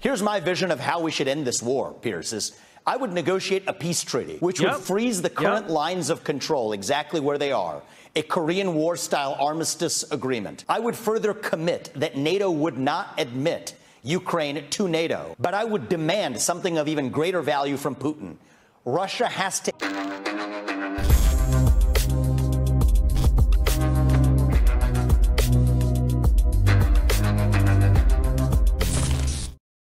Here's my vision of how we should end this war, Piers, is I would negotiate a peace treaty, which would freeze the current lines of control exactly where they are, a Korean War-style armistice agreement. I would further commit that NATO would not admit Ukraine to NATO, but I would demand something of even greater value from Putin. Russia has to...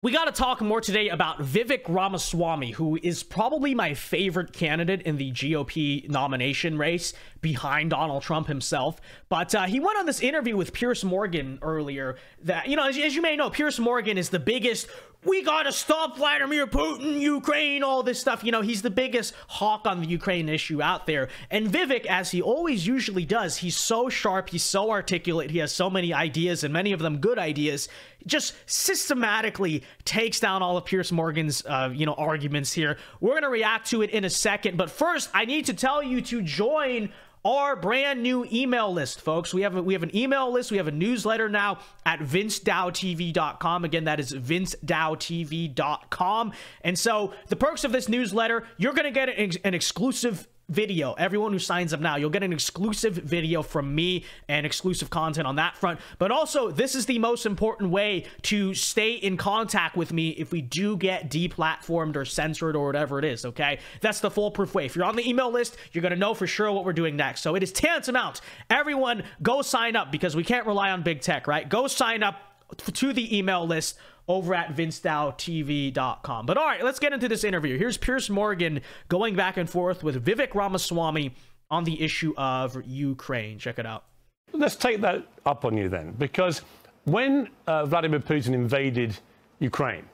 We got to talk more today about Vivek Ramaswamy, who is probably my favorite candidate in the GOP nomination race behind Donald Trump himself. But he went on this interview with Piers Morgan earlier that, you know, as you may know, Piers Morgan is the biggest, we got to stop Vladimir Putin, Ukraine, all this stuff. You know, he's the biggest hawk on the Ukraine issue out there. And Vivek, as he always usually does, he's so sharp, he's so articulate, he has so many ideas, and many of them good ideas, just systematically takes down all of Piers Morgan's, arguments here. We're going to react to it in a second. But first, I need to tell you to join our brand new email list, folks. We have an email list. We have a newsletter now at thevincedao.tv.com. Again, that is thevincedao.tv.com. And so the perks of this newsletter, you're going to get an exclusive video. Everyone who signs up now, you'll get an exclusive video from me and exclusive content on that front. But also, this is the most important way to stay in contact with me if we do get deplatformed or censored or whatever it is, okay? That's the foolproof way. If you're on the email list, you're going to know for sure what we're doing next. So it is tantamount. Everyone, go sign up because we can't rely on big tech, right? Go sign up to the email list over at thevincedao.tv.com. But all right, let's get into this interview. Here's Piers Morgan going back and forth with Vivek Ramaswamy on the issue of Ukraine. Check it out. Let's take that up on you then, because when Vladimir Putin invaded Ukraine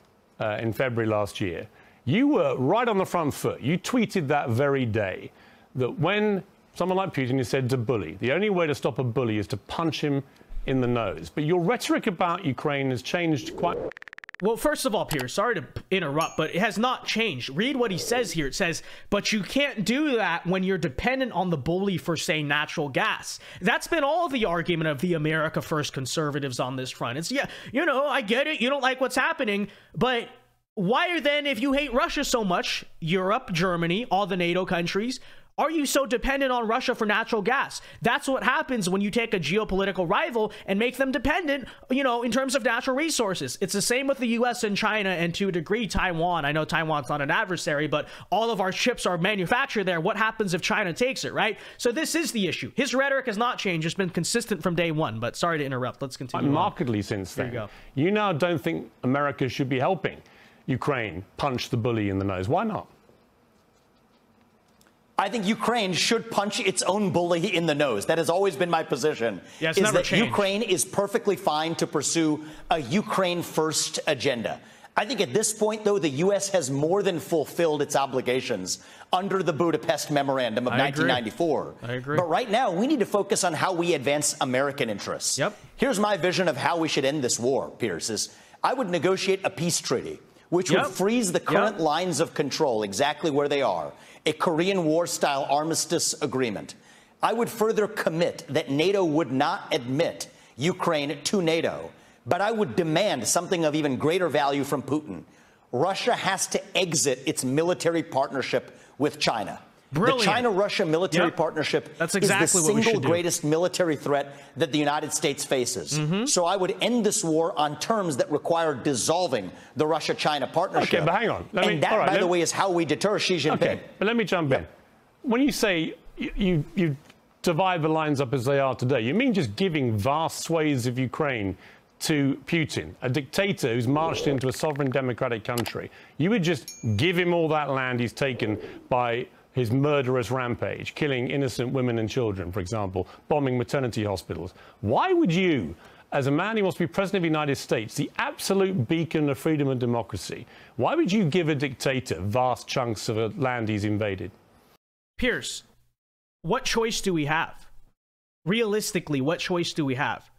in February last year, you were right on the front foot. You tweeted that very day that when someone like Putin is said to bully, the only way to stop a bully is to punch him in the nose. But your rhetoric about Ukraine has changed quite... Well, first of all, Piers, sorry to interrupt, but it has not changed. Read what he says here. It says, but you can't do that when you're dependent on the bully for, say, natural gas. That's been all the argument of the America First conservatives on this front. It's, yeah, you know, I get it. You don't like what's happening, but why then, if you hate Russia so much, Europe, Germany, all the NATO countries, are you so dependent on Russia for natural gas? That's what happens when you take a geopolitical rival and make them dependent, you know, in terms of natural resources. It's the same with the US and China, and to a degree, Taiwan. I know Taiwan's not an adversary, but all of our chips are manufactured there. What happens if China takes it, right? So this is the issue. His rhetoric has not changed. It's been consistent from day one, but sorry to interrupt. Let's continue. Markedly since then. There you go. You now don't think America should be helping Ukraine punch the bully in the nose. Why not? I think Ukraine should punch its own bully in the nose. That has always been my position. Yeah, it's never changed. Ukraine is perfectly fine to pursue a Ukraine-first agenda. I think at this point, though, the U.S. has more than fulfilled its obligations under the Budapest Memorandum of 1994. I agree. But right now, we need to focus on how we advance American interests. Yep. Here's my vision of how we should end this war, Piers, is I would negotiate a peace treaty, which would freeze the current lines of control exactly where they are, a Korean War-style armistice agreement. I would further commit that NATO would not admit Ukraine to NATO, but I would demand something of even greater value from Putin. Russia has to exit its military partnership with China. Brilliant. The China-Russia military partnership is the single greatest military threat that the United States faces. So I would end this war on terms that require dissolving the Russia-China partnership. Okay, but hang on. And that, by the way, is how we deter Xi Jinping. Okay, but let me jump in. When you say you divide the lines up as they are today, you mean just giving vast swathes of Ukraine to Putin, a dictator who's marched into a sovereign democratic country? You would just give him all that land he's taken by his murderous rampage, killing innocent women and children, for example, bombing maternity hospitals. Why would you, as a man who wants to be president of the United States, the absolute beacon of freedom and democracy, why would you give a dictator vast chunks of land he's invaded? Piers, what choice do we have? Realistically, what choice do we have?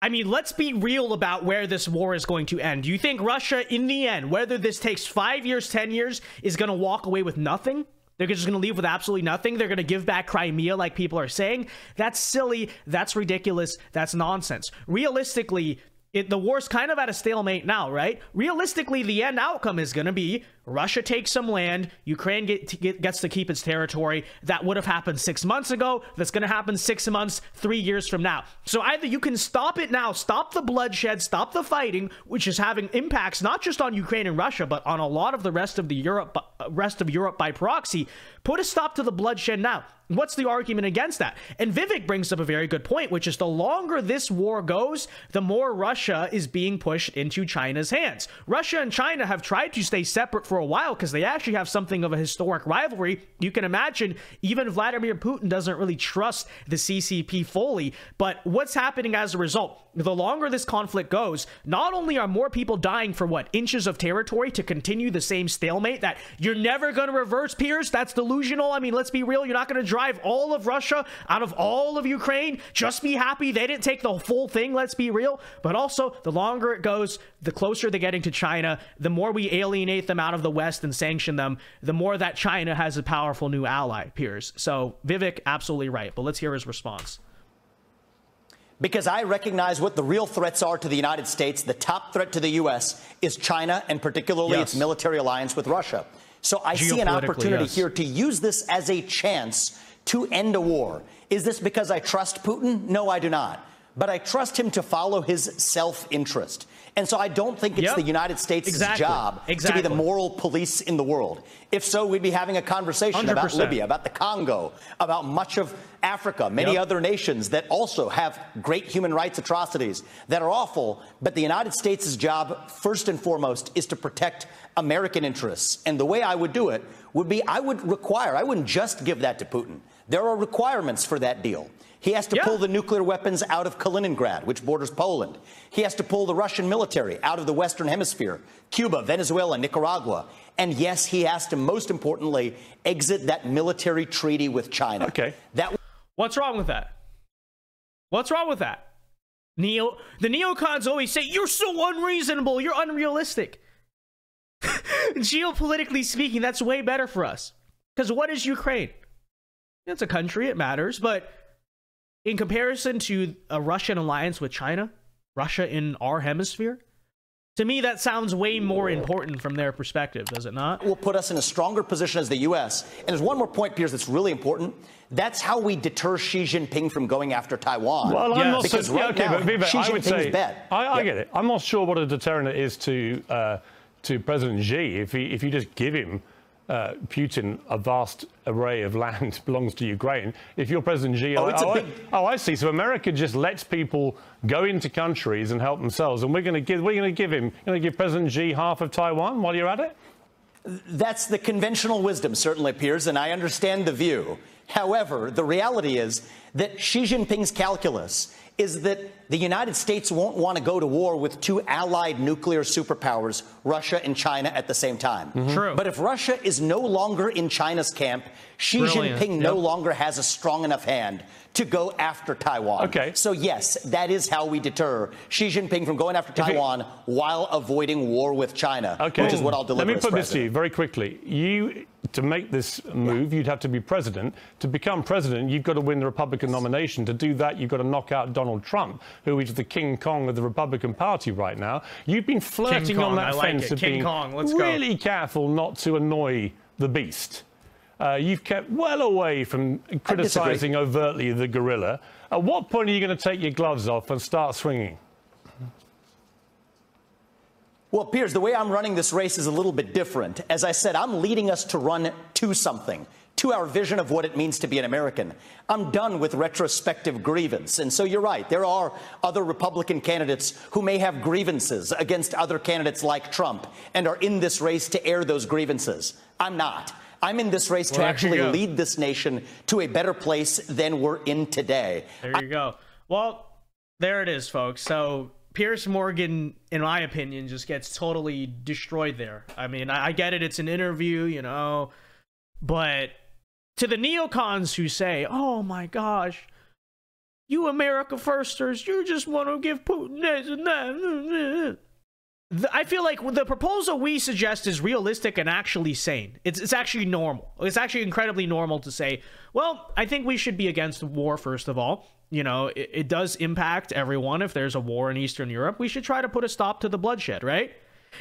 I mean, let's be real about where this war is going to end. Do you think Russia, in the end, whether this takes 5 years, 10 years, is going to walk away with nothing? They're just going to leave with absolutely nothing? They're going to give back Crimea like people are saying? That's silly. That's ridiculous. That's nonsense. Realistically, The war's kind of at a stalemate now, right? Realistically, the end outcome is going to be Russia takes some land, Ukraine gets to keep its territory. That would have happened 6 months ago. That's going to happen 6 months, 3 years from now. So either you can stop it now, stop the bloodshed, stop the fighting, which is having impacts not just on Ukraine and Russia, but on a lot of the rest of Europe by proxy. Put a stop to the bloodshed now. What's the argument against that? And Vivek brings up a very good point, which is the longer this war goes, the more Russia is being pushed into China's hands. Russia and China have tried to stay separate for a while because they actually have something of a historic rivalry. You can imagine even Vladimir Putin doesn't really trust the CCP fully. But what's happening as a result? The longer this conflict goes, not only are more people dying for inches of territory to continue the same stalemate that you're never going to reverse, Piers. That's delusional. I mean, let's be real. You're not going to drive all of Russia out of all of Ukraine. Just be happy they didn't take the full thing. Let's be real. But also, the longer it goes, the closer they're getting to China, the more we alienate them out of the West and sanction them, the more that China has a powerful new ally, Piers. So Vivek, absolutely right. But let's hear his response. Because I recognize what the real threats are to the United States. The top threat to the U.S. is China, and particularly its military alliance with Russia. So I see an opportunity here to use this as a chance to end a war. Is this because I trust Putin? No, I do not. But I trust him to follow his self-interest. And so I don't think it's the United States' job to be the moral police in the world. If so, we'd be having a conversation 100%. About Libya, about the Congo, about much of Africa, many other nations that also have great human rights atrocities that are awful. But the United States' job, first and foremost, is to protect American interests. And the way I would do it would be I wouldn't just give that to Putin. There are requirements for that deal. He has to pull the nuclear weapons out of Kaliningrad, which borders Poland. He has to pull the Russian military out of the Western Hemisphere, Cuba, Venezuela, Nicaragua. And yes, he has to, most importantly, exit that military treaty with China. Okay. What's wrong with that? What's wrong with that? The neocons always say, you're so unreasonable, you're unrealistic. Geopolitically speaking, that's way better for us. Because what is Ukraine? It's a country, it matters, but in comparison to a Russian alliance with China, Russia in our hemisphere, to me, that sounds way more important from their perspective, does it not? Will put us in a stronger position as the U.S. And there's one more point, Piers, that's really important. That's how we deter Xi Jinping from going after Taiwan. Well, I'm not because right now, but Vivek, Xi I would Jinping's say, bad. I get it. I'm not sure what a deterrent it is to President Xi if you just give him Putin a vast array of land belongs to Ukraine. If you're President Xi, I see. So America just lets people go into countries and help themselves, and we're going to give President Xi half of Taiwan while you're at it. That's the conventional wisdom, certainly, Piers, and I understand the view. However, the reality is that Xi Jinping's calculus is that the United States won't want to go to war with two allied nuclear superpowers, Russia and China, at the same time. True. But if Russia is no longer in China's camp, Xi Jinping no longer has a strong enough hand to go after Taiwan. Okay. So, yes, that is how we deter Xi Jinping from going after Taiwan while avoiding war with China, which is what I'll deliver. Let me put this to you very quickly. To make this move, you'd have to be president. To become president, you've got to win the Republican nomination. To do that, you've got to knock out Donald Trump, who is the King Kong of the Republican Party right now. You've been flirting on that fence of being really careful not to annoy the beast. You've kept well away from criticizing overtly the gorilla. At what point are you going to take your gloves off and start swinging? Well, Piers, the way I'm running this race is a little bit different. As I said, I'm leading us to run to something, to our vision of what it means to be an American. I'm done with retrospective grievance. And so you're right. There are other Republican candidates who may have grievances against other candidates like Trump and are in this race to air those grievances. I'm not. I'm in this race to actually lead this nation to a better place than we're in today. There you go. Well, there it is, folks. So Piers Morgan, in my opinion, just gets totally destroyed there. I mean, I get it. It's an interview, you know, but to the neocons who say, oh, my gosh, you America firsters, you just want to give Putin this and that. I feel like the proposal we suggest is realistic and actually sane. It's actually normal. It's actually incredibly normal to say, well, I think we should be against war, first of all. you know, it does impact everyone. If there's a war in Eastern Europe, we should try to put a stop to the bloodshed, right?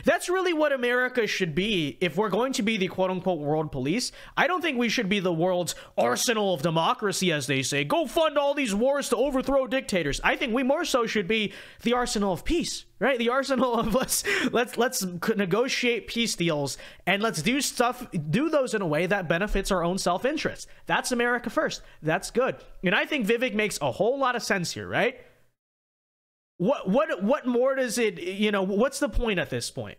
That's really what America should be if we're going to be the quote-unquote world police. I don't think we should be the world's arsenal of democracy, as they say. Go fund all these wars to overthrow dictators. I think we more so should be the arsenal of peace, right? The arsenal of let's negotiate peace deals, and let's do those in a way that benefits our own self-interest. That's America first. That's good. And I think Vivek makes a whole lot of sense here, right? What more does it, you know, what's the point at this point?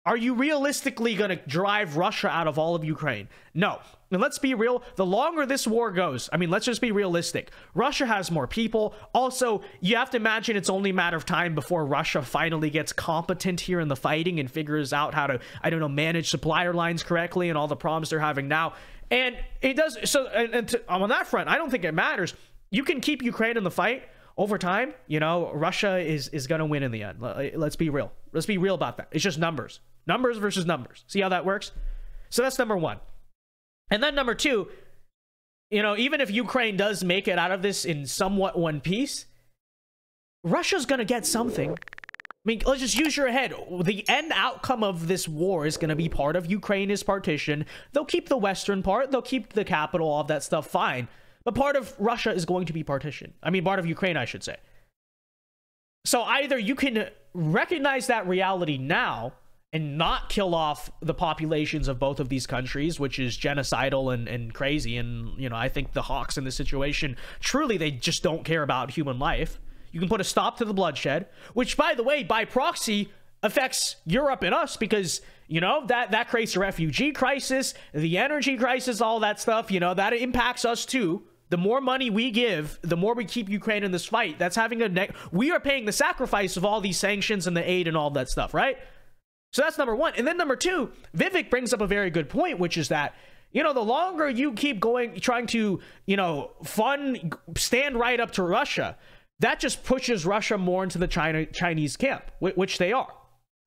Are you realistically going to drive Russia out of all of Ukraine? No. And let's be real. The longer this war goes, I mean, let's just be realistic. Russia has more people. Also, you have to imagine it's only a matter of time before Russia finally gets competent here in the fighting and figures out how to, I don't know, manage supplier lines correctly and all the problems they're having now. And it does. So on that front, I don't think it matters. You can keep Ukraine in the fight. Over time, you know, Russia is going to win in the end. Let's be real. Let's be real about that. It's just numbers. Numbers versus numbers. See how that works? So that's number one. And then number two, you know, even if Ukraine does make it out of this in somewhat one piece, Russia's going to get something. I mean, let's just use your head. The end outcome of this war is going to be part of Ukraine's partition. They'll keep the western part. They'll keep the capital, all of that stuff, fine. But part of Russia is going to be partitioned. I mean, part of Ukraine, I should say. So either you can recognize that reality now and not kill off the populations of both of these countries, which is genocidal and crazy. And, you know, I think the hawks in this situation, truly, they just don't care about human life. You can put a stop to the bloodshed, which, by the way, by proxy, affects Europe and us because, you know, that creates a refugee crisis, the energy crisis, all that stuff, you know, that impacts us too. The more money we give, the more we keep Ukraine in this fight. That's having we are paying the sacrifice of all these sanctions and the aid and all that stuff, right? So that's number one. And then number two, Vivek brings up a very good point, which is that, you know, the longer you keep trying to, you know, stand right up to Russia, that just pushes Russia more into the Chinese camp, which they are,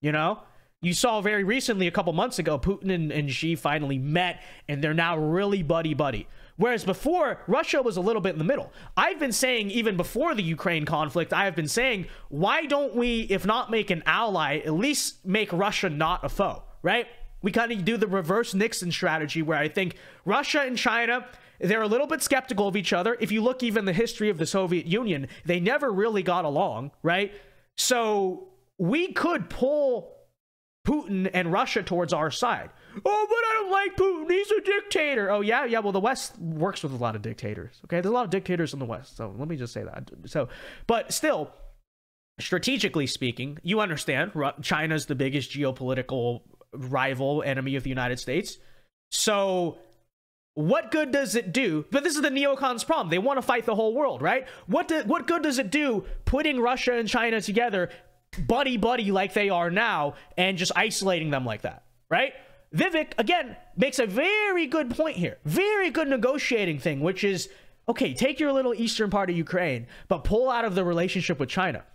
you know? You saw very recently, a couple months ago, Putin and Xi finally met, and they're now really buddy-buddy. Whereas before, Russia was a little bit in the middle. I've been saying, even before the Ukraine conflict, I have been saying, why don't we, if not make an ally, at least make Russia not a foe, right? We kind of do the reverse Nixon strategy, where I think Russia and China, they're a little bit skeptical of each other. If you look even the history of the Soviet Union, they never really got along, right? So we could pull Putin and Russia towards our side. Oh, but I don't like Putin. He's a dictator. Oh, yeah. Well, the West works with a lot of dictators. Okay, there's a lot of dictators in the West. So let me just say that. So, but still, strategically speaking, you understand China's the biggest geopolitical rival enemy of the United States. So what good does it do? But this is the neocons' problem. They want to fight the whole world, right? What good does it do putting Russia and China together, buddy like they are now, and just isolating them like that, right? Vivek, again, makes a very good point here. Very good negotiating thing, which is, okay, take your little eastern part of Ukraine, but pull out of the relationship with China.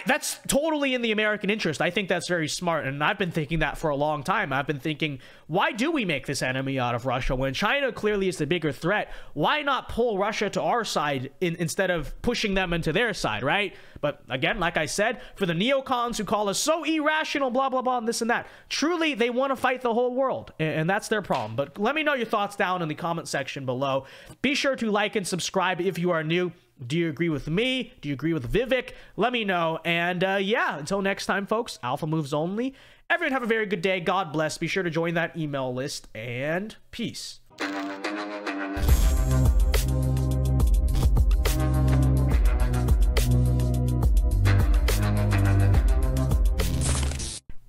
That's totally in the American interest. I think that's very smart, and I've been thinking that for a long time. I've been thinking, why do we make this enemy out of Russia when China clearly is the bigger threat? Why not pull Russia to our side instead of pushing them into their side, right? But again, like I said, for the neocons who call us so irrational, blah, blah, blah, and this and that, truly, they want to fight the whole world, and that's their problem. But let me know your thoughts down in the comment section below. Be sure to like and subscribe if you are new. Do you agree with me? Do you agree with Vivek? Let me know. And yeah, until next time, folks, Alpha Moves Only. Everyone have a very good day. God bless. Be sure to join that email list, and peace.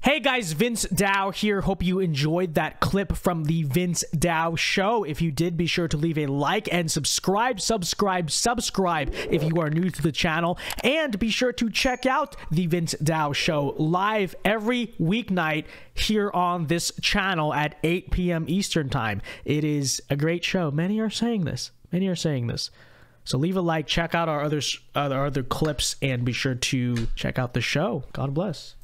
Hey guys, Vince Dao here. Hope you enjoyed that clip from the Vince Dao show. If you did, be sure to leave a like and subscribe if you are new to the channel. And be sure to check out the Vince Dao show live every weeknight here on this channel at 8 p.m. Eastern time. It is a great show. Many are saying this. So leave a like, check out our other clips, and be sure to check out the show. God bless.